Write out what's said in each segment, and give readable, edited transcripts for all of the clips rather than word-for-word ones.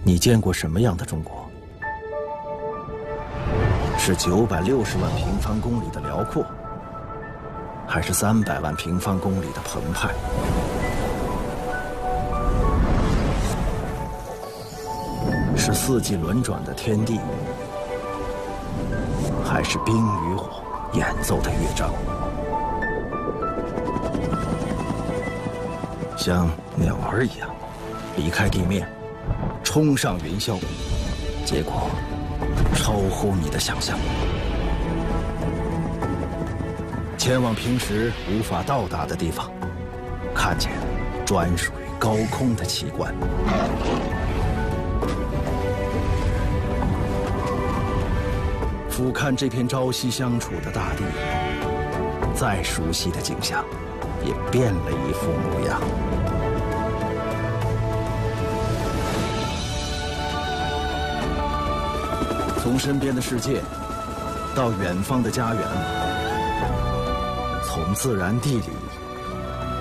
你见过什么样的中国？是960万平方公里的辽阔，还是300万平方公里的澎湃？是四季轮转的天地，还是冰与火演奏的乐章？像鸟儿一样离开地面，冲上云霄，结果超乎你的想象，前往平时无法到达的地方，看见专属于高空的奇观。俯瞰这片朝夕相处的大地，再熟悉的景象也变了一副模样。从身边的世界到远方的家园，从自然地理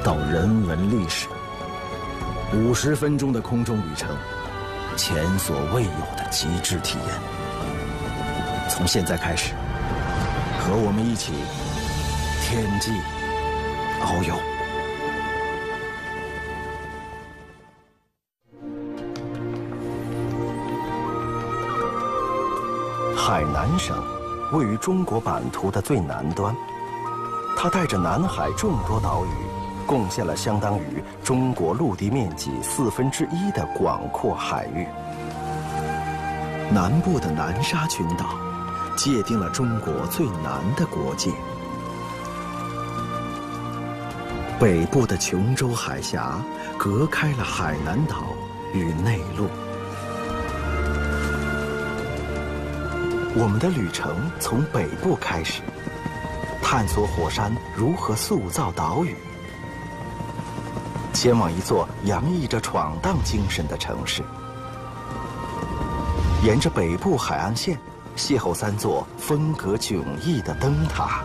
到人文历史，50分钟的空中旅程，前所未有的极致体验。从现在开始，和我们一起天际遨游。海南省位于中国版图的最南端，它带着南海众多岛屿，贡献了相当于中国陆地面积1/4的广阔海域。南部的南沙群岛界定了中国最南的国界，北部的琼州海峡隔开了海南岛与内陆。我们的旅程从北部开始，探索火山如何塑造岛屿，前往一座洋溢着闯荡精神的城市。沿着北部海岸线，邂逅3座风格迥异的灯塔。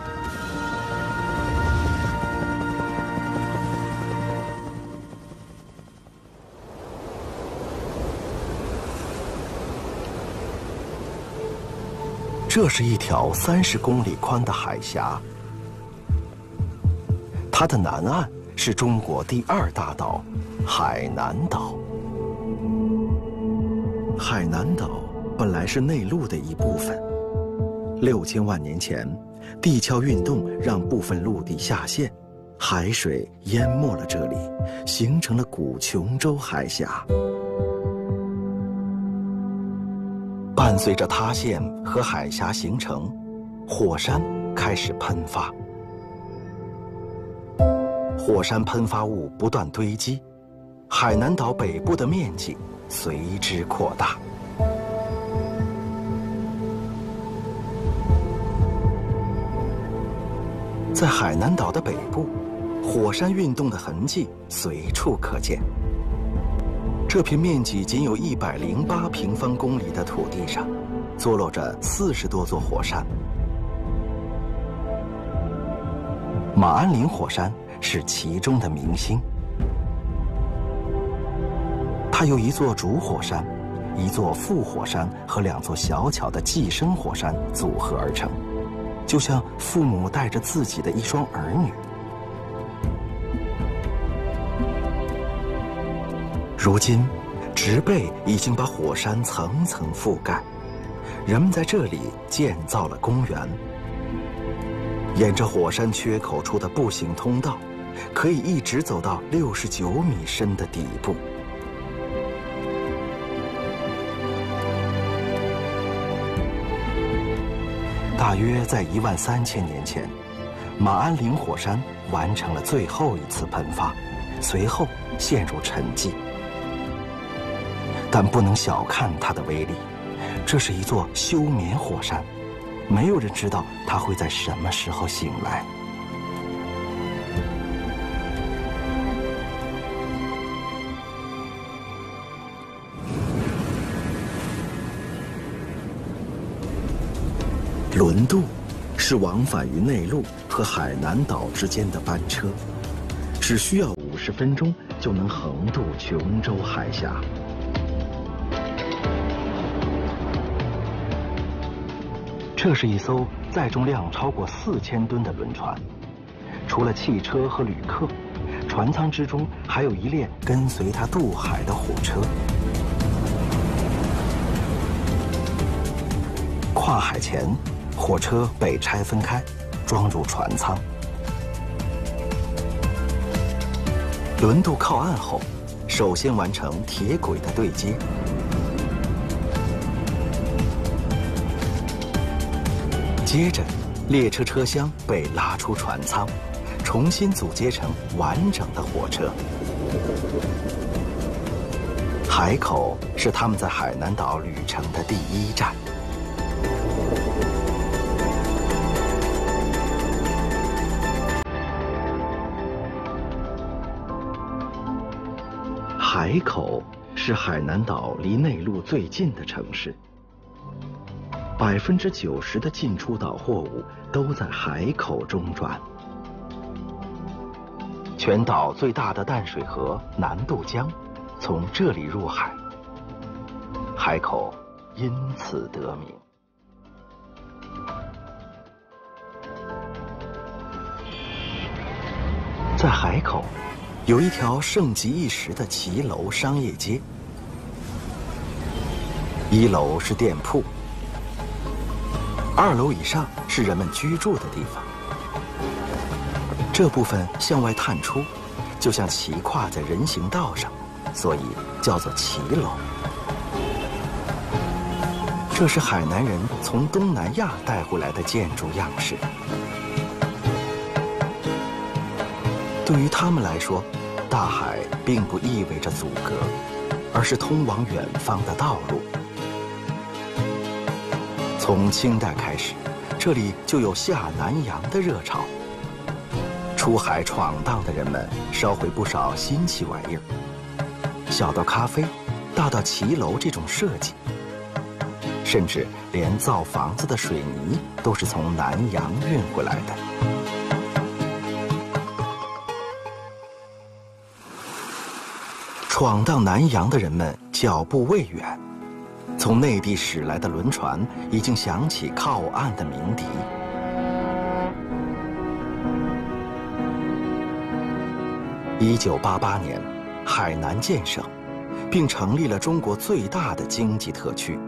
这是一条30公里宽的海峡，它的南岸是中国第2大岛海南岛。海南岛本来是内陆的一部分，6000万年前，地壳运动让部分陆地下陷，海水淹没了这里，形成了古琼州海峡。伴随着塌陷和海峡形成，火山开始喷发。火山喷发物不断堆积，海南岛北部的面积随之扩大。在海南岛的北部，火山运动的痕迹随处可见。这片面积仅有108平方公里的土地上，坐落着40多座火山。马鞍岭火山是其中的明星，它由一座主火山、一座副火山和2座小巧的寄生火山组合而成，就像父母带着自己的一双儿女。如今，植被已经把火山层层覆盖，人们在这里建造了公园。沿着火山缺口处的步行通道，可以一直走到69米深的底部。大约在13000年前，马鞍岭火山完成了最后一次喷发，随后陷入沉寂。但不能小看它的威力，这是一座休眠火山，没有人知道它会在什么时候醒来。轮渡是往返于内陆和海南岛之间的班车，只需要50分钟就能横渡琼州海峡。这是一艘载重量超过4000吨的轮船，除了汽车和旅客，船舱之中还有一列跟随它渡海的火车。跨海前，火车被拆分开，装入船舱。轮渡靠岸后，首先完成铁轨的对接。接着，列车车厢被拉出船舱，重新组接成完整的火车。海口是他们在海南岛旅程的第一站。海口是海南岛离内陆最近的城市，90%的进出岛货物都在海口中转。全岛最大的淡水河南渡江从这里入海，海口因此得名。在海口有一条盛极一时的骑楼商业街，1楼是店铺，2楼以上是人们居住的地方。这部分向外探出，就像骑跨在人行道上，所以叫做骑楼。这是海南人从东南亚带回来的建筑样式。对于他们来说，大海并不意味着阻隔，而是通往远方的道路。从清代开始，这里就有下南洋的热潮。出海闯荡的人们捎回不少新奇玩意儿，小到咖啡，大到骑楼这种设计，甚至连造房子的水泥都是从南洋运回来的。闯荡南洋的人们脚步未远，从内地驶来的轮船已经响起靠岸的鸣笛。1988年，海南建省，并成立了中国最大的经济特区。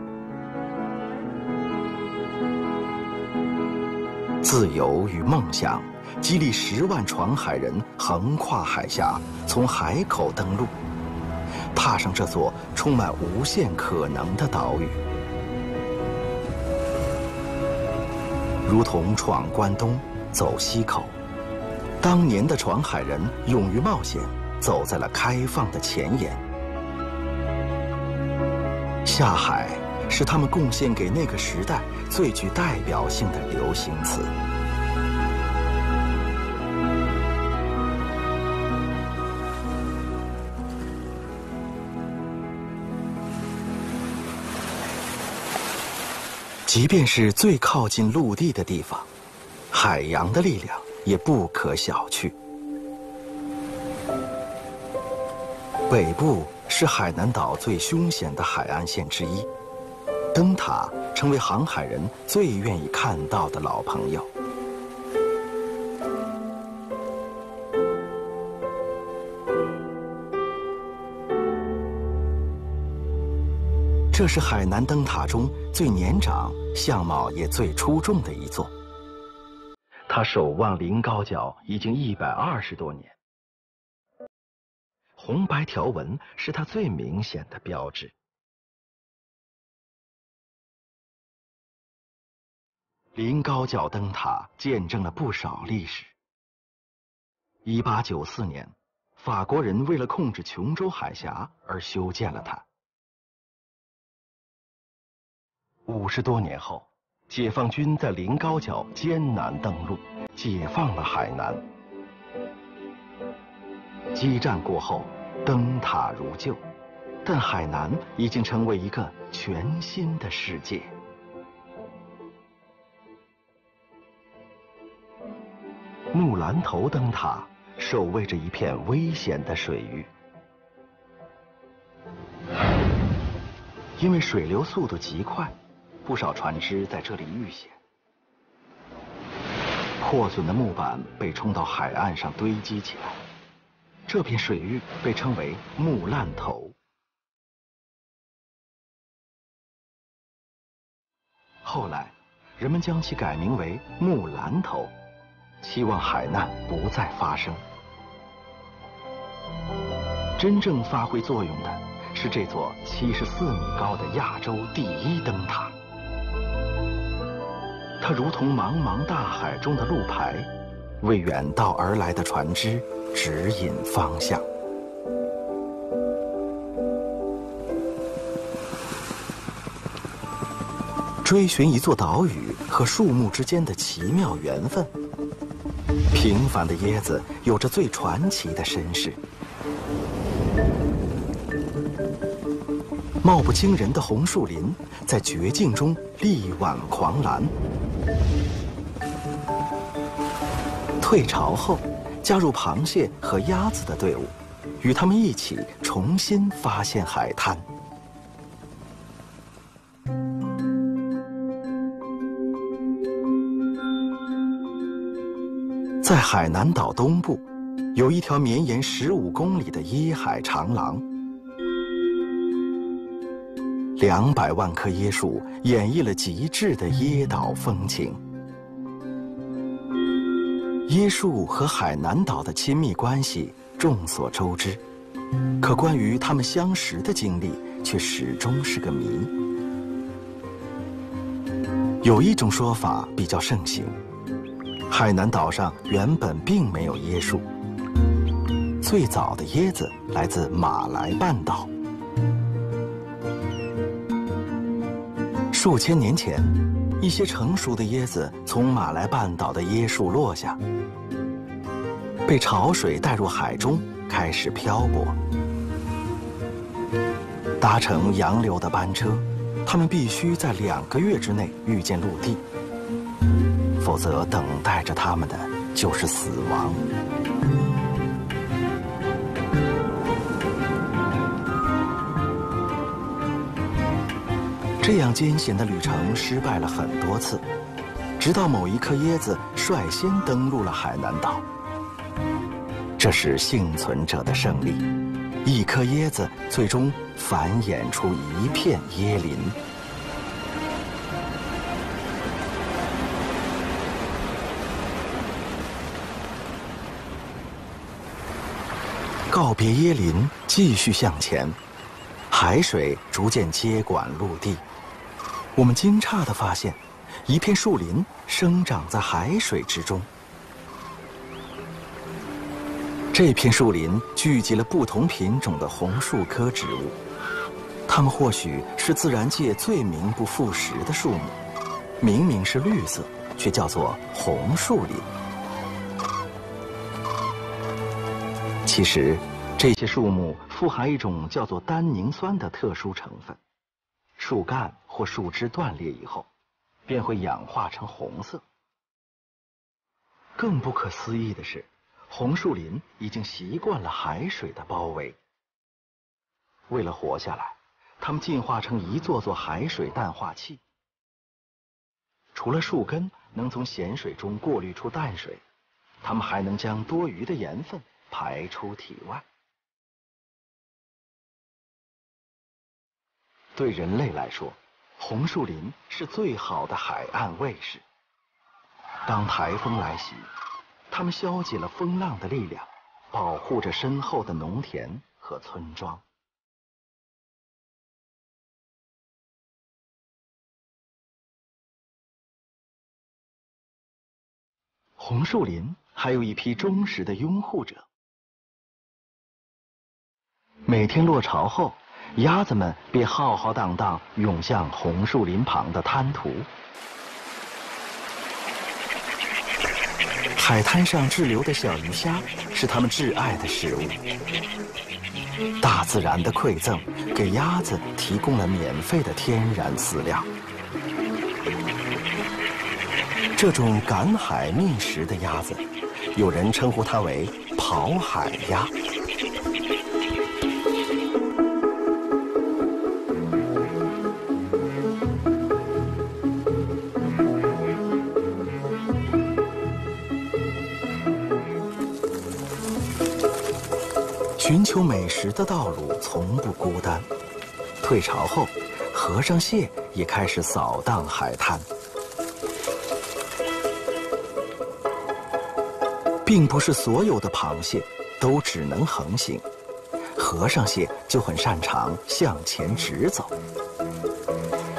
自由与梦想激励10万闯海人横跨海峡，从海口登陆，踏上这座充满无限可能的岛屿。如同闯关东，走西口，当年的闯海人勇于冒险，走在了开放的前沿。下海是他们贡献给那个时代最具代表性的流行词。即便是最靠近陆地的地方，海洋的力量也不可小觑。北部是海南岛最凶险的海岸线之一，灯塔成为航海人最愿意看到的老朋友。这是海南灯塔中最年长、相貌也最出众的一座。它守望临高角已经120多年，红白条纹是它最明显的标志。临高角灯塔见证了不少历史。1894年，法国人为了控制琼州海峡而修建了它。50多年后，解放军在临高角艰难登陆，解放了海南。激战过后，灯塔如旧，但海南已经成为一个全新的世界。木兰头灯塔守卫着一片危险的水域，因为水流速度极快，不少船只在这里遇险。破损的木板被冲到海岸上堆积起来，这片水域被称为木烂头。后来，人们将其改名为木兰头，希望海难不再发生。真正发挥作用的是这座74米高的亚洲第1灯塔，它如同茫茫大海中的路牌，为远道而来的船只指引方向。追寻一座岛屿和树木之间的奇妙缘分，平凡的椰子有着最传奇的身世。貌不惊人的红树林在绝境中力挽狂澜，退潮后加入螃蟹和鸭子的队伍，与他们一起重新发现海滩。在海南岛东部，有一条绵延15公里的椰海长廊，200万棵椰树演绎了极致的椰岛风情。椰树和海南岛的亲密关系众所周知，可关于它们相识的经历却始终是个谜。有一种说法比较盛行，海南岛上原本并没有椰树，最早的椰子来自马来半岛。数千年前，一些成熟的椰子从马来半岛的椰树落下，被潮水带入海中，开始漂泊。搭乘洋流的班车，他们必须在2个月之内遇见陆地，否则等待着他们的就是死亡。这样艰险的旅程失败了很多次，直到某一颗椰子率先登陆了海南岛。这是幸存者的胜利，一颗椰子最终繁衍出一片椰林。告别椰林，继续向前，海水逐渐接管陆地。我们惊诧地发现，一片树林生长在海水之中。这片树林聚集了不同品种的红树科植物，它们或许是自然界最名不副实的树木，明明是绿色，却叫做红树林。其实，这些树木富含一种叫做单宁酸的特殊成分，树干或树枝断裂以后，便会氧化成红色。更不可思议的是，红树林已经习惯了海水的包围。为了活下来，它们进化成一座座海水淡化器。除了树根能从咸水中过滤出淡水，它们还能将多余的盐分排出体外。对人类来说，红树林是最好的海岸卫士。当台风来袭，它们消解了风浪的力量，保护着身后的农田和村庄。红树林还有一批忠实的拥护者。每天落潮后，鸭子们便浩浩荡荡涌向红树林旁的滩涂。海滩上滞留的小鱼虾是它们挚爱的食物。大自然的馈赠给鸭子提供了免费的天然饲料。这种赶海觅食的鸭子，有人称呼它为跑海鸭。寻求美食的道路从不孤单。退潮后，和尚蟹也开始扫荡海滩。并不是所有的螃蟹都只能横行，和尚蟹就很擅长向前直走。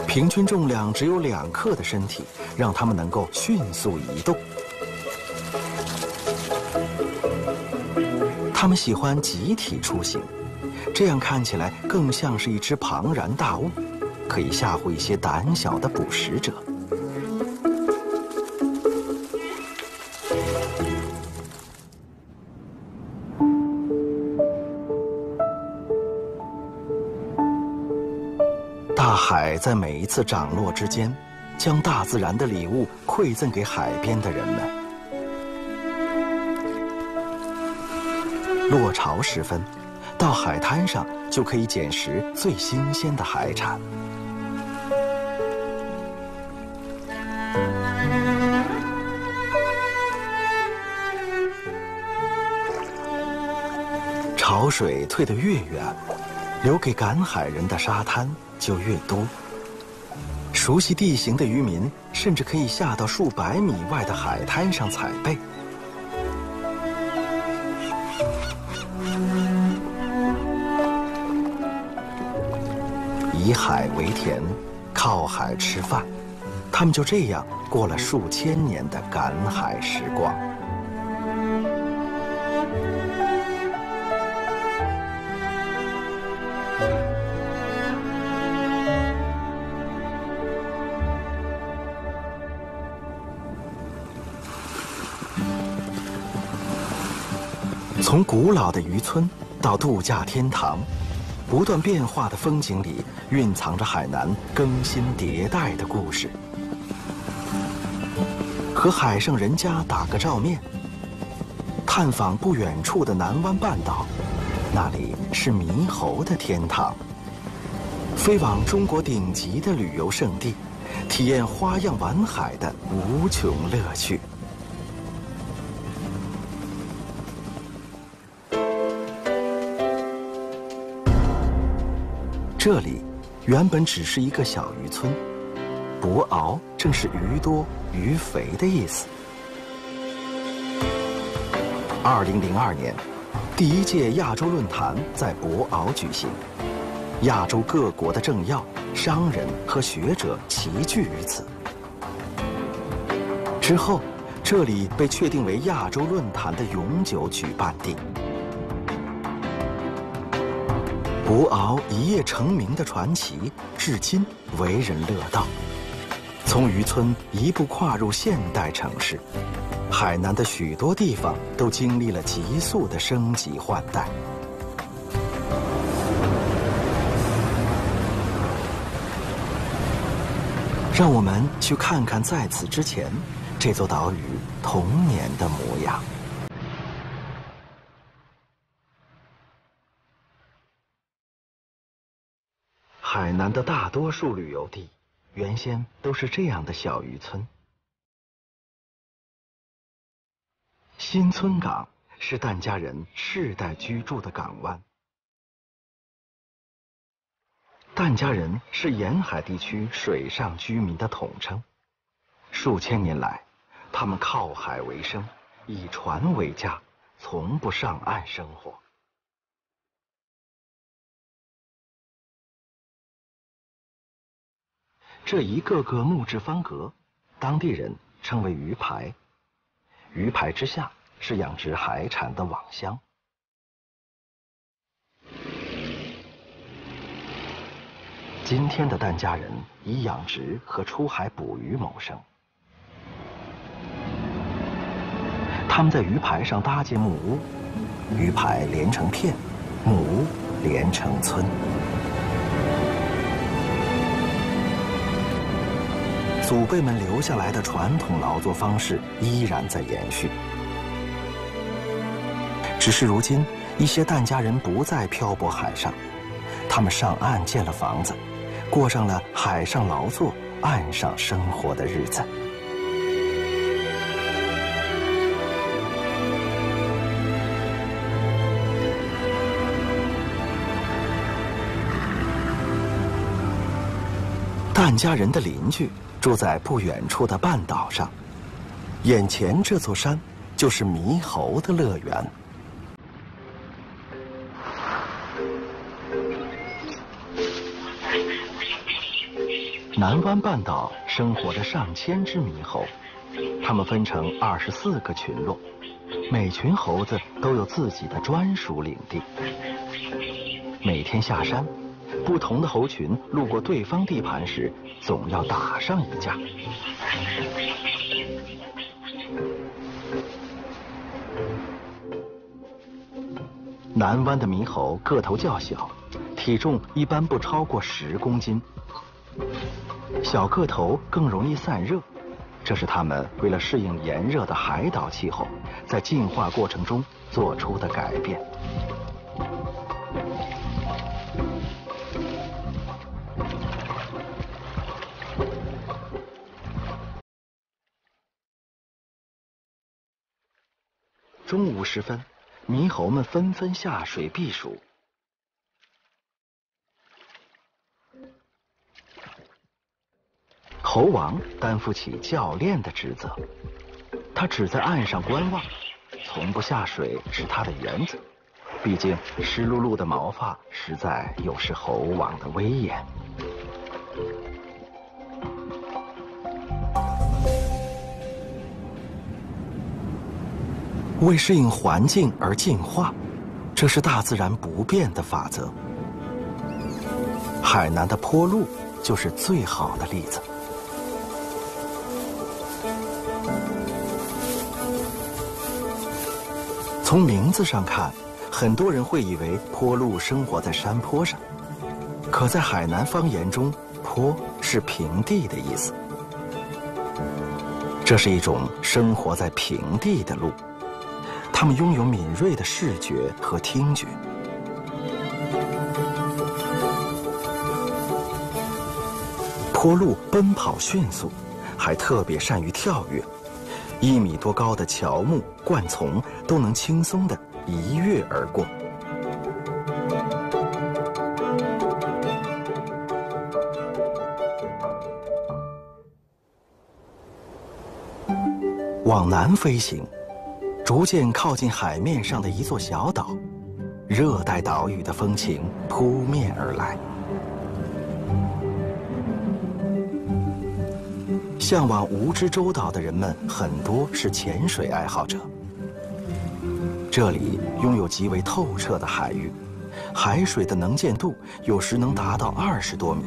平均重量只有2克的身体，让它们能够迅速移动。它们喜欢集体出行，这样看起来更像是一只庞然大物，可以吓唬一些胆小的捕食者。大海在每一次涨落之间，将大自然的礼物馈赠给海边的人们。落潮时分，到海滩上就可以捡拾最新鲜的海产。潮水退得越远，留给赶海人的沙滩就越多。熟悉地形的渔民甚至可以下到数百米外的海滩上采贝。以海为田，靠海吃饭，他们就这样过了数千年的赶海时光。从古老的渔村到度假天堂，不断变化的风景里蕴藏着海南更新迭代的故事。和海上人家打个照面，探访不远处的南湾半岛，那里是猕猴的天堂。飞往中国顶级的旅游胜地，体验花样玩海的无穷乐趣。这里原本只是一个小渔村，博鳌正是鱼多鱼肥的意思。2002年，第1届亚洲论坛在博鳌举行，亚洲各国的政要、商人和学者齐聚于此。之后，这里被确定为亚洲论坛的永久举办地。博鳌一夜成名的传奇，至今为人乐道。从渔村一步跨入现代城市，海南的许多地方都经历了急速的升级换代。让我们去看看在此之前，这座岛屿童年的模样。海南的大多数旅游地，原先都是这样的小渔村。新村港是疍家人世代居住的港湾。疍家人是沿海地区水上居民的统称，数千年来，他们靠海为生，以船为家，从不上岸生活。这一个个木质方格，当地人称为鱼排。鱼排之下是养殖海产的网箱。今天的疍家人以养殖和出海捕鱼谋生。他们在鱼排上搭建木屋，鱼排连成片，木屋连成村。祖辈们留下来的传统劳作方式依然在延续，只是如今一些疍家人不再漂泊海上，他们上岸建了房子，过上了海上劳作、岸上生活的日子。疍家人的邻居住在不远处的半岛上，眼前这座山就是猕猴的乐园。南湾半岛生活着上千只猕猴，它们分成24个群落，每群猴子都有自己的专属领地。每天下山，不同的猴群路过对方地盘时，总要打上一架。南湾的猕猴个头较小，体重一般不超过10公斤。小个头更容易散热，这是它们为了适应炎热的海岛气候，在进化过程中做出的改变。中午时分，猕猴们纷纷下水避暑。猴王担负起教练的职责，他只在岸上观望，从不下水是他的原则。毕竟湿漉漉的毛发实在有失猴王的威严。为适应环境而进化，这是大自然不变的法则。海南的坡鹿就是最好的例子。从名字上看，很多人会以为坡鹿生活在山坡上，可在海南方言中，坡是平地的意思。这是一种生活在平地的鹿，它们拥有敏锐的视觉和听觉。坡鹿奔跑迅速，还特别善于跳跃。1米多高的乔木、灌丛都能轻松地一跃而过。往南飞行，逐渐靠近海面上的一座小岛，热带岛屿的风情扑面而来。向往蜈支洲岛的人们很多是潜水爱好者。这里拥有极为透彻的海域，海水的能见度有时能达到20多米。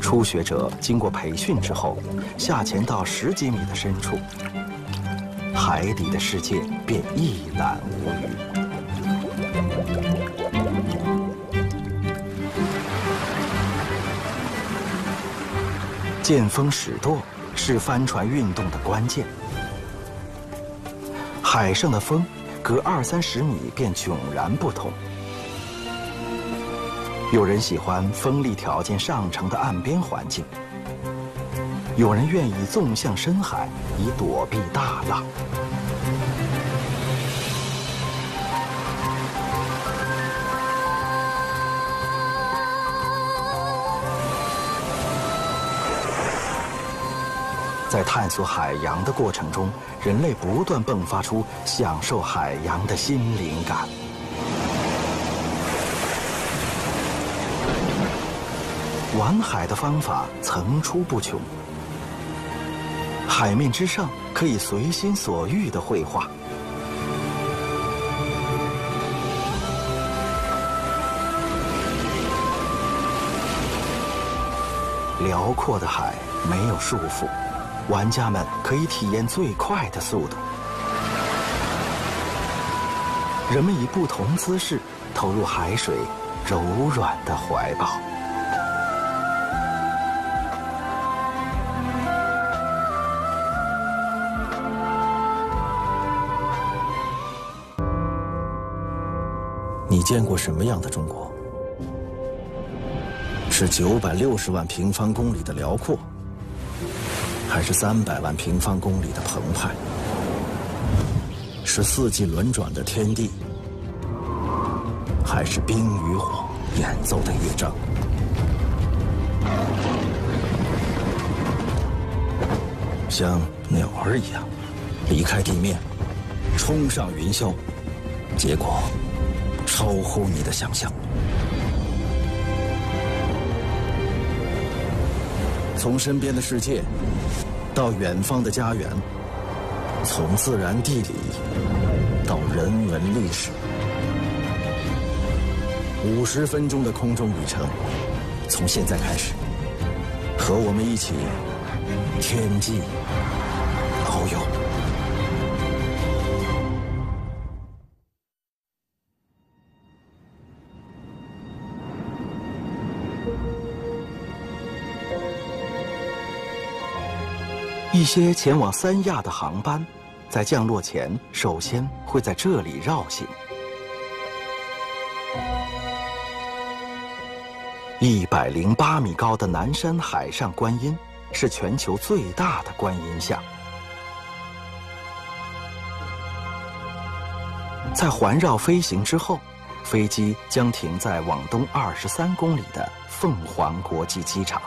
初学者经过培训之后，下潜到10几米的深处，海底的世界便一览无余。见风使舵是帆船运动的关键。海上的风隔20-30米便迥然不同。有人喜欢风力条件上乘的岸边环境，有人愿意纵向深海以躲避大浪。在探索海洋的过程中，人类不断迸发出享受海洋的新灵感。玩海的方法层出不穷，海面之上可以随心所欲地绘画。辽阔的海没有束缚，玩家们可以体验最快的速度。人们以不同姿势投入海水柔软的怀抱。你见过什么样的中国？是960万平方公里的辽阔，还是300万平方公里的澎湃？是四季轮转的天地，还是冰与火演奏的乐章？像鸟儿一样离开地面，冲上云霄，结果超乎你的想象。从身边的世界到远方的家园，从自然地理到人文历史，50分钟的空中旅程，从现在开始，和我们一起天际遨游。一些前往三亚的航班，在降落前首先会在这里绕行。108米高的南山海上观音是全球最大的观音像。在环绕飞行之后，飞机将停在往东23公里的凤凰国际机场。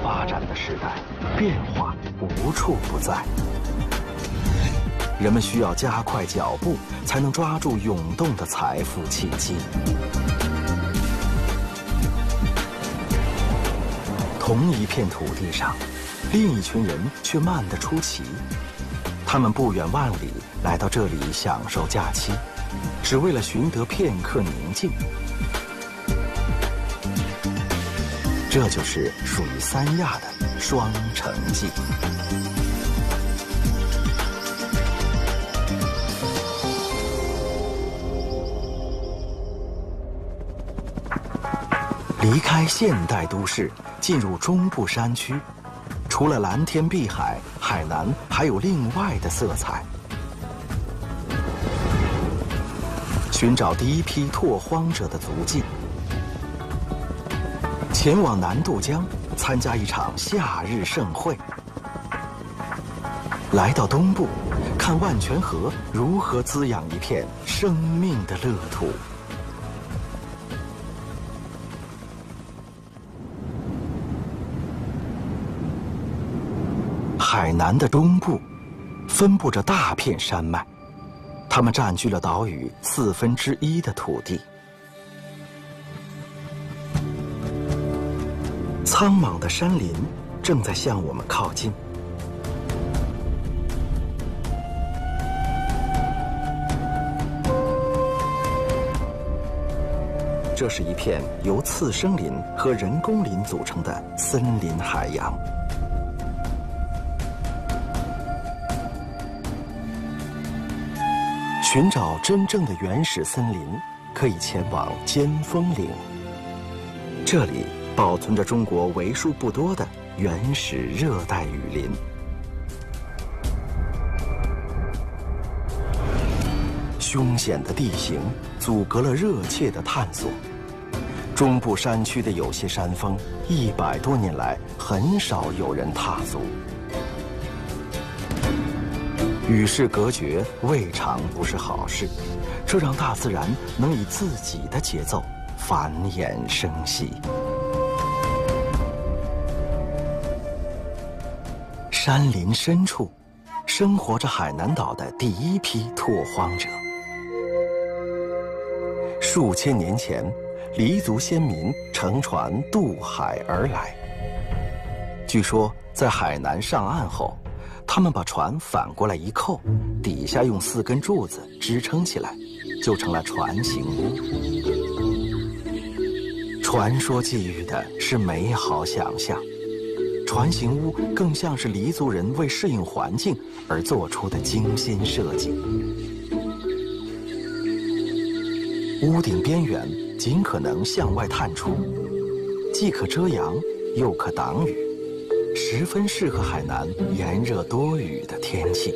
发展的时代，变化无处不在。人们需要加快脚步，才能抓住涌动的财富契机。同一片土地上，另一群人却慢得出奇。他们不远万里来到这里享受假期，只为了寻得片刻宁静。这就是属于三亚的双城记。离开现代都市，进入中部山区，除了蓝天碧海，海南还有另外的色彩。寻找第一批拓荒者的足迹。前往南渡江参加一场夏日盛会，来到东部，看万泉河如何滋养一片生命的乐土。海南的中部分布着大片山脉，它们占据了岛屿1/4的土地。苍茫的山林正在向我们靠近。这是一片由次生林和人工林组成的森林海洋。寻找真正的原始森林，可以前往尖峰岭。这里保存着中国为数不多的原始热带雨林。凶险的地形阻隔了热切的探索。中部山区的有些山峰，100多年来很少有人踏足。与世隔绝未尝不是好事，这让大自然能以自己的节奏繁衍生息。山林深处，生活着海南岛的第一批拓荒者。数千年前，黎族先民乘船渡海而来，据说在海南上岸后，他们把船反过来一扣，底下用4根柱子支撑起来，就成了船形屋。传说寄予的是美好想象，船形屋更像是黎族人为适应环境而做出的精心设计。屋顶边缘尽可能向外探出，既可遮阳，又可挡雨，十分适合海南炎热多雨的天气。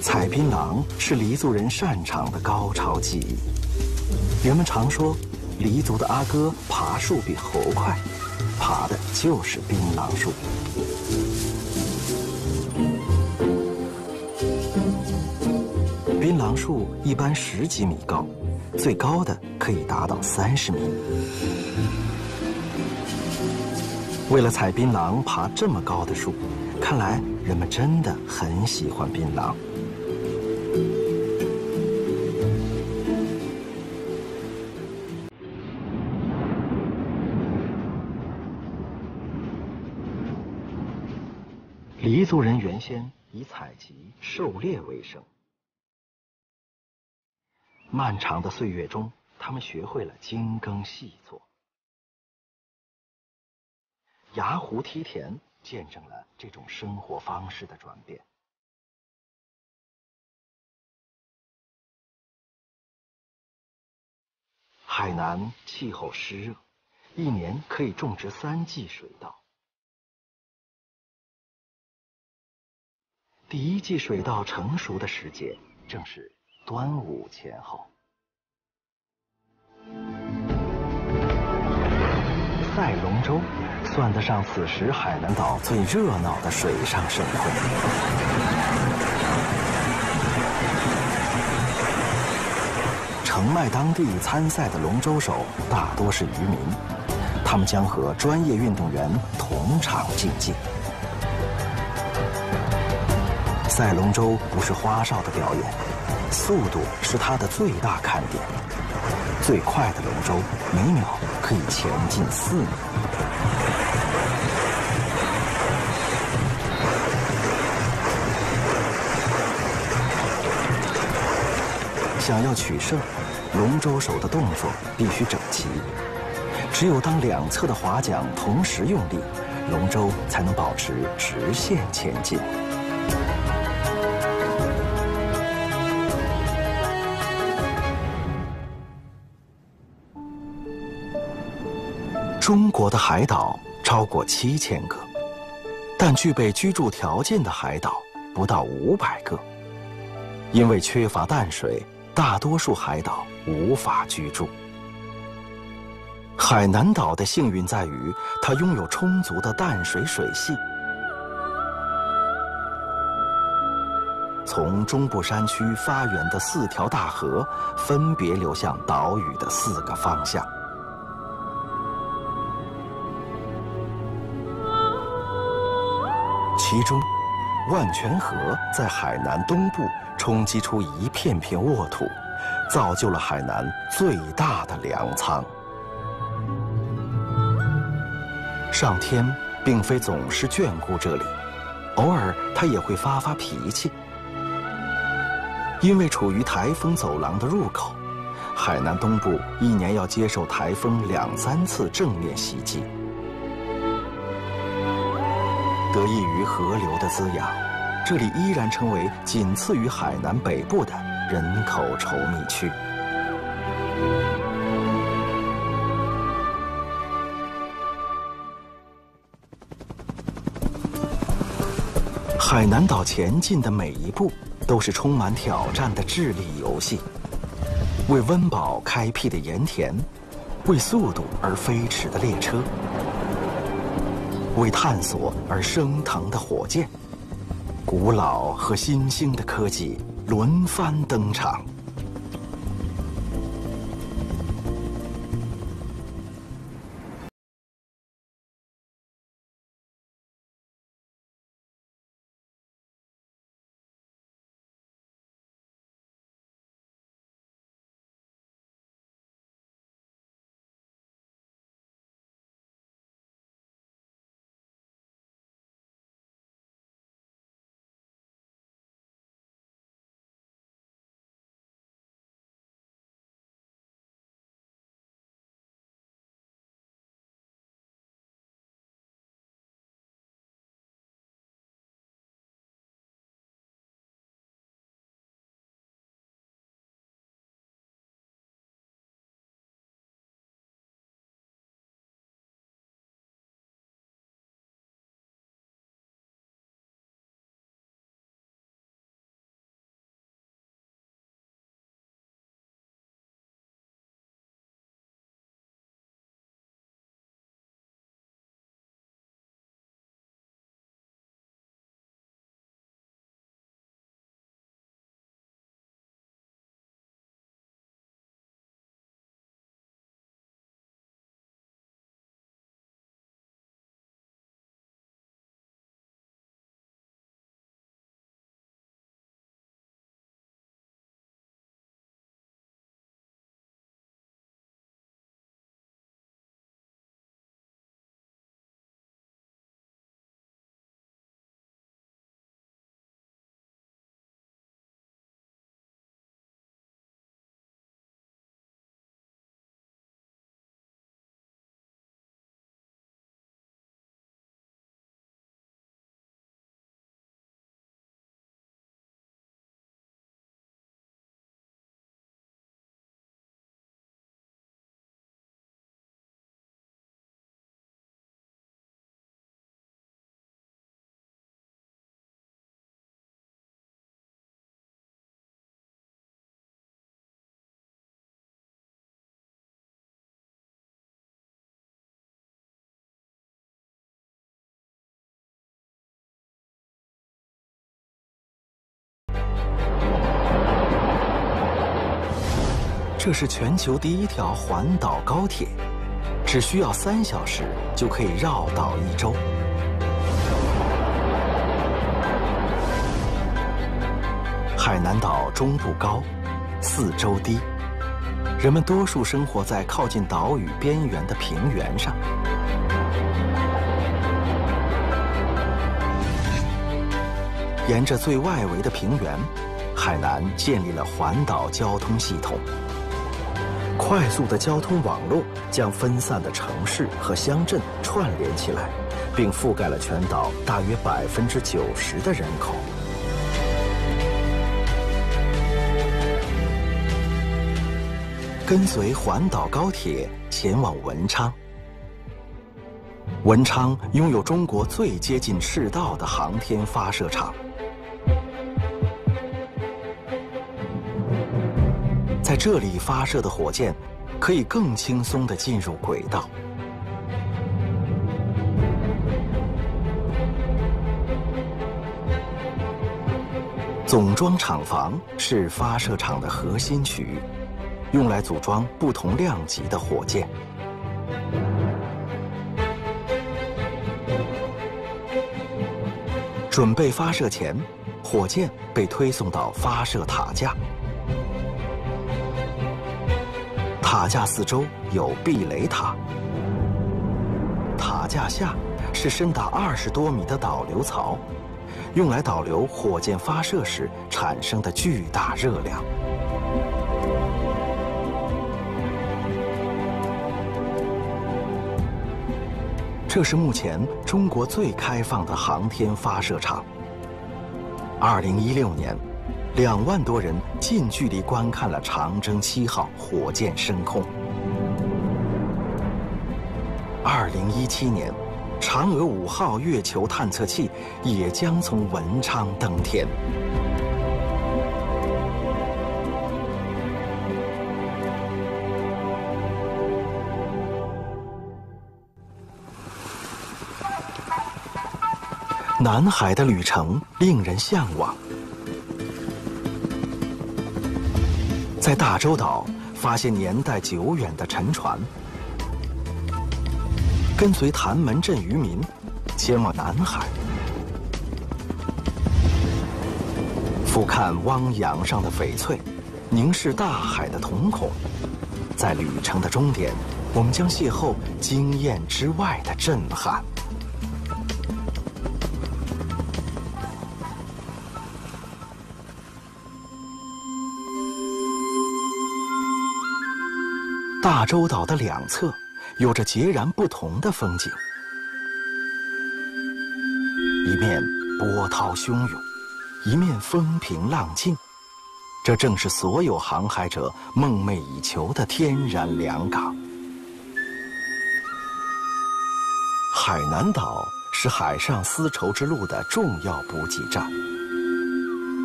采槟榔是黎族人擅长的高潮技艺。人们常说，黎族的阿哥爬树比猴快，爬的就是槟榔树。槟榔树一般10几米高，最高的可以达到30米。为了采槟榔爬这么高的树，看来人们真的很喜欢槟榔。黎族人原先以采集、狩猎为生。漫长的岁月中，他们学会了精耕细作。牙湖梯田见证了这种生活方式的转变。海南气候湿热，一年可以种植3季水稻。第1季水稻成熟的时节，正是端午前后。赛龙舟算得上此时海南岛最热闹的水上盛会。澄迈当地参赛的龙舟手大多是渔民，他们将和专业运动员同场竞技。赛龙舟不是花哨的表演，速度是它的最大看点。最快的龙舟每秒可以前进4米。想要取胜，龙舟手的动作必须整齐。只有当2侧的划桨同时用力，龙舟才能保持直线前进。中国的海岛超过7000个，但具备居住条件的海岛不到500个。因为缺乏淡水，大多数海岛无法居住。海南岛的幸运在于，它拥有充足的淡水水系。从中部山区发源的4条大河，分别流向岛屿的4个方向。其中，万泉河在海南东部冲击出一片片沃土，造就了海南最大的粮仓。上天并非总是眷顾这里，偶尔它也会发脾气。因为处于台风走廊的入口，海南东部一年要接受台风2、3次正面袭击。得益于河流的滋养，这里依然成为仅次于海南北部的人口稠密区。海南岛前进的每一步都是充满挑战的智力游戏，为温饱开辟的盐田，为速度而飞驰的列车，为探索而升腾的火箭，古老和新兴的科技轮番登场。这是全球第一条环岛高铁，只需要3小时就可以绕岛1周。海南岛中部高，四周低，人们多数生活在靠近岛屿边缘的平原上。沿着最外围的平原，海南建立了环岛交通系统。快速的交通网络将分散的城市和乡镇串联起来，并覆盖了全岛大约90%的人口。跟随环岛高铁前往文昌。文昌拥有中国最接近赤道的航天发射场。在这里发射的火箭可以更轻松地进入轨道。总装厂房是发射场的核心区域，用来组装不同量级的火箭。准备发射前，火箭被推送到发射塔架。塔架四周有避雷塔，塔架下是深达20多米的导流槽，用来导流火箭发射时产生的巨大热量。这是目前中国最开放的航天发射场。2016年，2万多人近距离观看了长征7号火箭升空。2017年，嫦娥5号月球探测器也将从文昌登天。南海的旅程令人向往。在大洲岛发现年代久远的沉船，跟随潭门镇渔民前往南海，俯瞰汪洋上的翡翠，凝视大海的瞳孔。在旅程的终点，我们将邂逅经验之外的震撼。大洲岛的两侧有着截然不同的风景，一面波涛汹涌，一面风平浪静。这正是所有航海者梦寐以求的天然良港。海南岛是海上丝绸之路的重要补给站，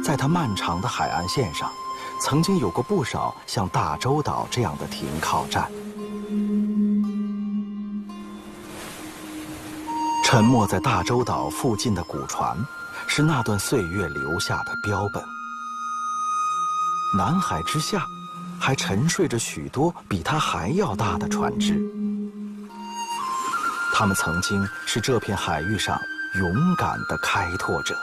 在它漫长的海岸线上，曾经有过不少像大洲岛这样的停靠站。沉没在大洲岛附近的古船，是那段岁月留下的标本。南海之下，还沉睡着许多比它还要大的船只。它们曾经是这片海域上勇敢的开拓者。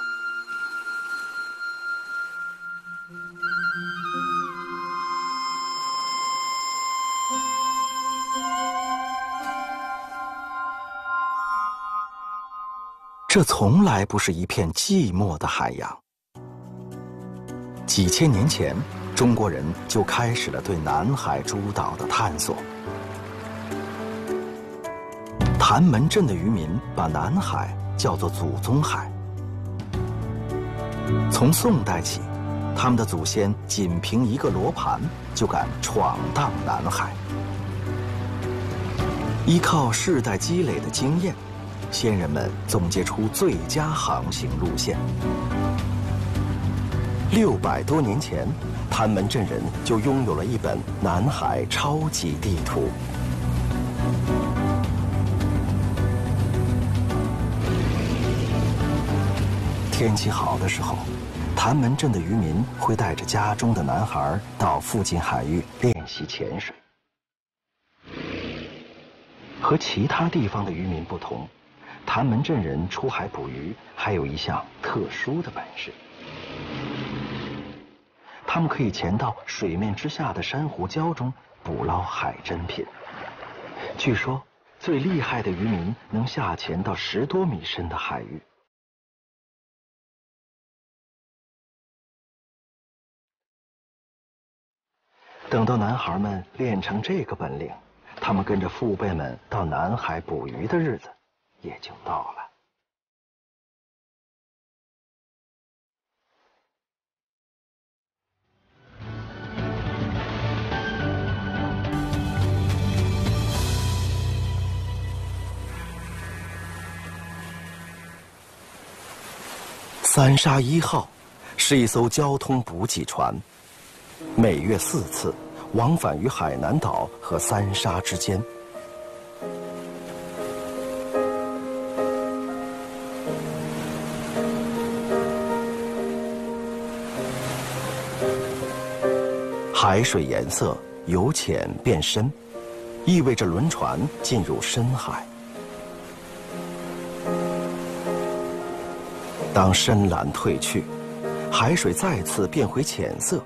这从来不是一片寂寞的海洋。几千年前，中国人就开始了对南海诸岛的探索。潭门镇的渔民把南海叫做祖宗海。从宋代起，他们的祖先仅凭一个罗盘就敢闯荡南海。依靠世代积累的经验，先人们总结出最佳航行路线。600多年前，潭门镇人就拥有了一本南海超级地图。天气好的时候，谭门镇的渔民会带着家中的男孩到附近海域练习潜水。和其他地方的渔民不同，谭门镇人出海捕鱼还有一项特殊的本事。他们可以潜到水面之下的珊瑚礁中捕捞海珍品。据说，最厉害的渔民能下潜到10多米深的海域。等到男孩们练成这个本领，他们跟着父辈们到南海捕鱼的日子也就到了。三沙1号是一艘交通补给船，每月4次往返于海南岛和三沙之间。海水颜色由浅变深，意味着轮船进入深海。当深蓝褪去，海水再次变回浅色，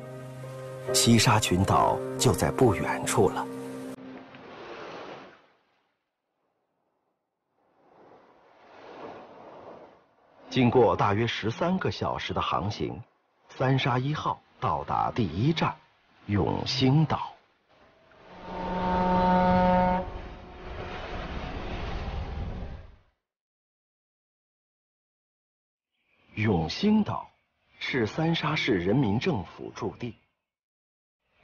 西沙群岛就在不远处了。经过大约13个小时的航行，三沙1号到达第1站永兴岛。永兴岛是三沙市人民政府驻地。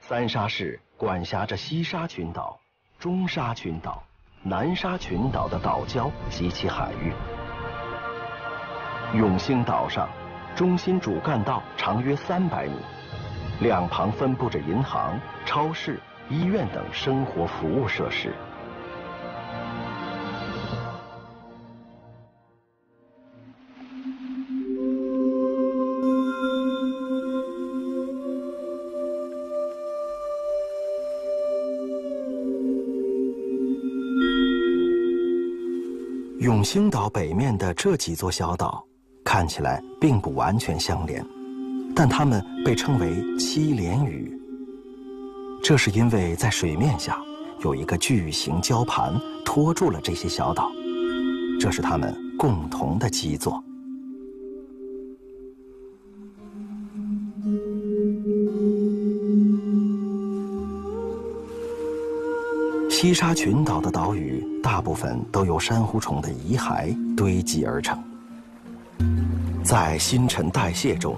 三沙市管辖着西沙群岛、中沙群岛、南沙群岛的岛礁及其海域。永兴岛上，中心主干道长约300米，两旁分布着银行、超市、医院等生活服务设施。永兴岛北面的这几座小岛看起来并不完全相连，但它们被称为七连屿。这是因为在水面下有一个巨型礁盘拖住了这些小岛，这是它们共同的基座。西沙群岛的岛屿大部分都由珊瑚虫的遗骸堆积而成。在新陈代谢中，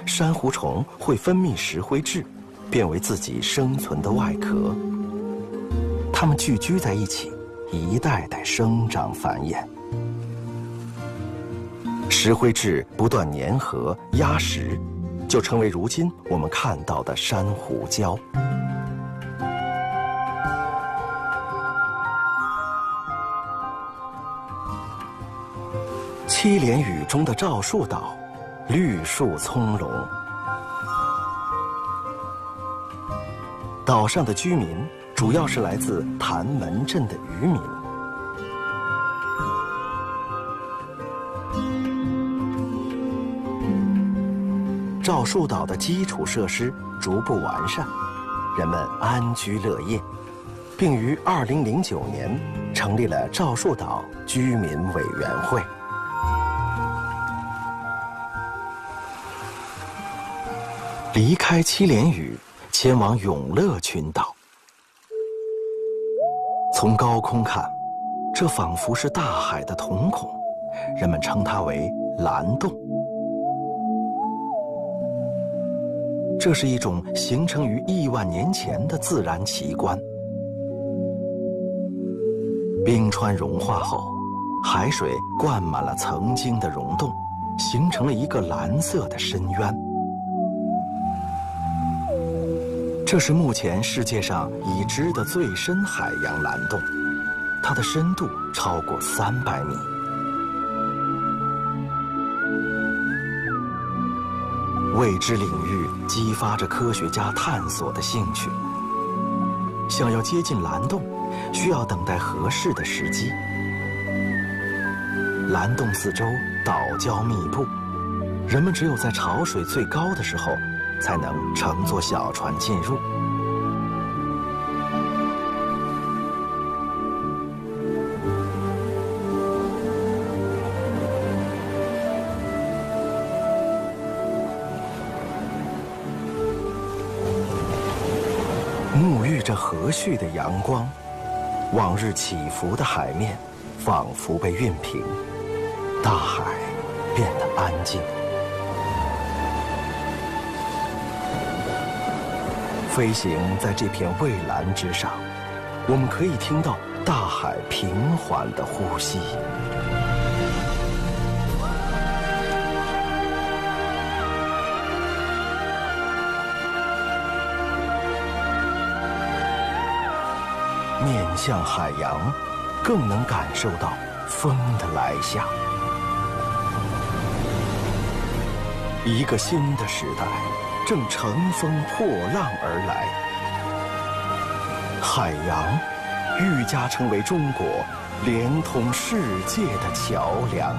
珊瑚虫会分泌石灰质，变为自己生存的外壳。它们聚居在一起，一代代生长繁衍。石灰质不断粘合压实，就成为如今我们看到的珊瑚礁。七连屿中的赵树岛，绿树葱茏。岛上的居民主要是来自谭门镇的渔民。赵树岛的基础设施逐步完善，人们安居乐业，并于2009年成立了赵树岛居民委员会。离开七连屿，前往永乐群岛。从高空看，这仿佛是大海的瞳孔，人们称它为蓝洞。这是一种形成于亿万年前的自然奇观。冰川融化后，海水灌满了曾经的溶洞，形成了一个蓝色的深渊。这是目前世界上已知的最深海洋蓝洞，它的深度超过300米。未知领域激发着科学家探索的兴趣。想要接近蓝洞，需要等待合适的时机。蓝洞四周岛礁密布，人们只有在潮水最高的时候，才能乘坐小船进入。沐浴着和煦的阳光，往日起伏的海面仿佛被熨平，大海变得安静。飞行在这片蔚蓝之上，我们可以听到大海平缓的呼吸。面向海洋，更能感受到风的来向。一个新的时代正乘风破浪而来，海洋愈加成为中国连通世界的桥梁。